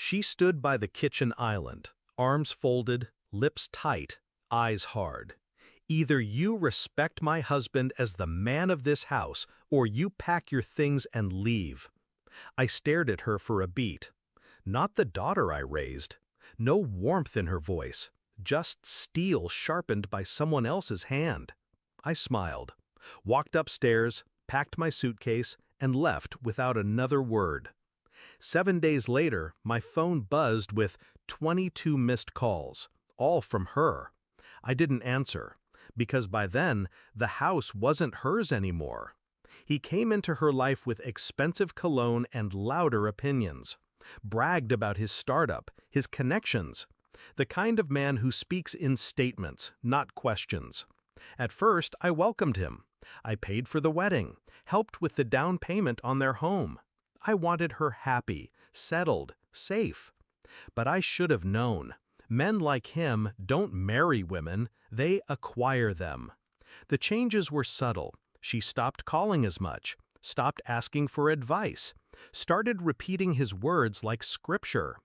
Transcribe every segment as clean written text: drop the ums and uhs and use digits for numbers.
She stood by the kitchen island, arms folded, lips tight, eyes hard. Either you respect my husband as the man of this house, or you pack your things and leave. I stared at her for a beat. Not the daughter I raised. No warmth in her voice, just steel sharpened by someone else's hand. I smiled, walked upstairs, packed my suitcase, and left without another word. 7 days later, my phone buzzed with 22 missed calls, all from her. I didn't answer, because by then, the house wasn't hers anymore. He came into her life with expensive cologne and louder opinions, bragged about his startup, his connections, the kind of man who speaks in statements, not questions. At first, I welcomed him. I paid for the wedding, helped with the down payment on their home. I wanted her happy, settled, safe. But I should have known. Men like him don't marry women, they acquire them. The changes were subtle. She stopped calling as much, stopped asking for advice, started repeating his words like scripture.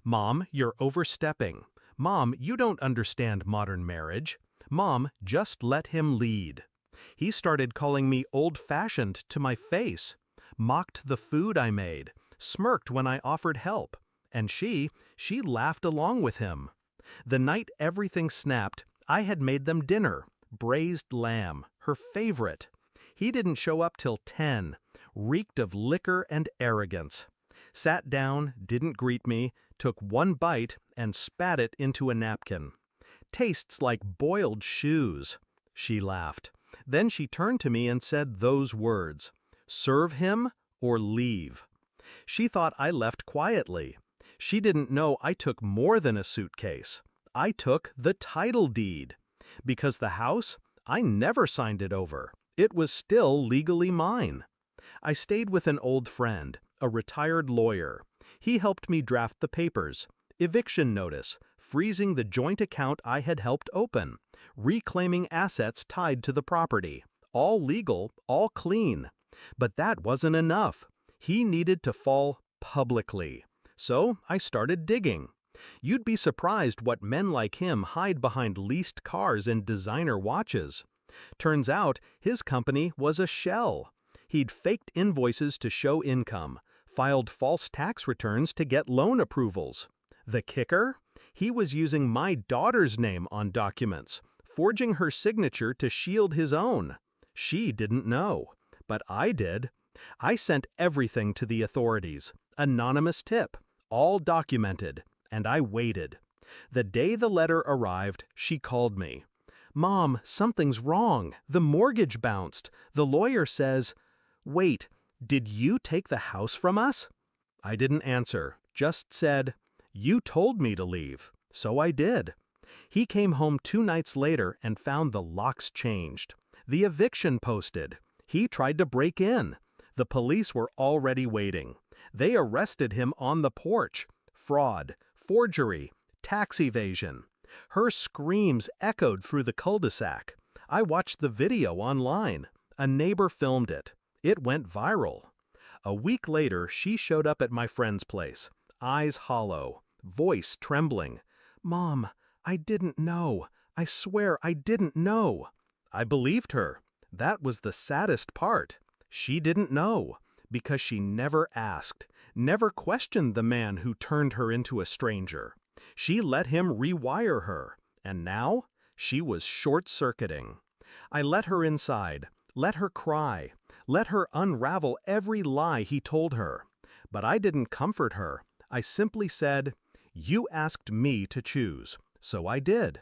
Mom, you're overstepping. Mom, you don't understand modern marriage. Mom, just let him lead. He started calling me old-fashioned to my face, mocked the food I made, smirked when I offered help, and she laughed along with him. The night everything snapped, I had made them dinner, braised lamb, her favorite. He didn't show up till 10, reeked of liquor and arrogance. Sat down, didn't greet me, took one bite and spat it into a napkin. Tastes like boiled shoes. She laughed. Then she turned to me and said those words, serve him or leave. She thought I left quietly. She didn't know I took more than a suitcase. I took the title deed. Because the house, I never signed it over. It was still legally mine. I stayed with an old friend, a retired lawyer. He helped me draft the papers, eviction notice, freezing the joint account I had helped open, reclaiming assets tied to the property. All legal, all clean. But that wasn't enough. He needed to fall publicly. So I started digging. You'd be surprised what men like him hide behind leased cars and designer watches. Turns out his company was a shell. He'd faked invoices to show income, filed false tax returns to get loan approvals. The kicker? He was using my daughter's name on documents, forging her signature to shield his own. She didn't know, but I did. I sent everything to the authorities, anonymous tip, all documented, and I waited. The day the letter arrived, she called me. Mom, something's wrong. The mortgage bounced. The lawyer says, wait, did you take the house from us? I didn't answer, just said, you told me to leave. So I did. He came home 2 nights later and found the locks changed. The eviction posted. He tried to break in. The police were already waiting. They arrested him on the porch. Fraud, forgery, tax evasion. Her screams echoed through the cul-de-sac. I watched the video online. A neighbor filmed it. It went viral. A week later, she showed up at my friend's place, eyes hollow, voice trembling. Mom, I didn't know. I swear I didn't know. I believed her. That was the saddest part. She didn't know, because she never asked, never questioned the man who turned her into a stranger. She let him rewire her, and now she was short-circuiting. I let her inside, let her cry, let her unravel every lie he told her. But I didn't comfort her. I simply said, you asked me to choose, so I did.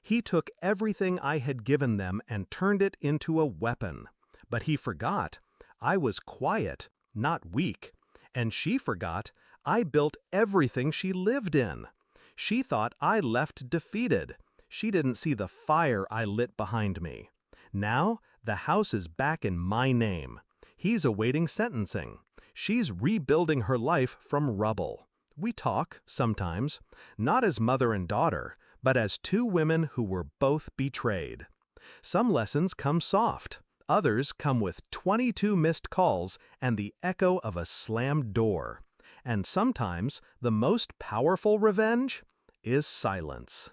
He took everything I had given them and turned it into a weapon. But he forgot. I was quiet, not weak. And she forgot. I built everything she lived in. She thought I left defeated. She didn't see the fire I lit behind me. Now, the house is back in my name. He's awaiting sentencing. She's rebuilding her life from rubble. We talk, sometimes, not as mother and daughter, but as 2 women who were both betrayed. Some lessons come soft. Others come with 22 missed calls and the echo of a slammed door. And sometimes the most powerful revenge is silence.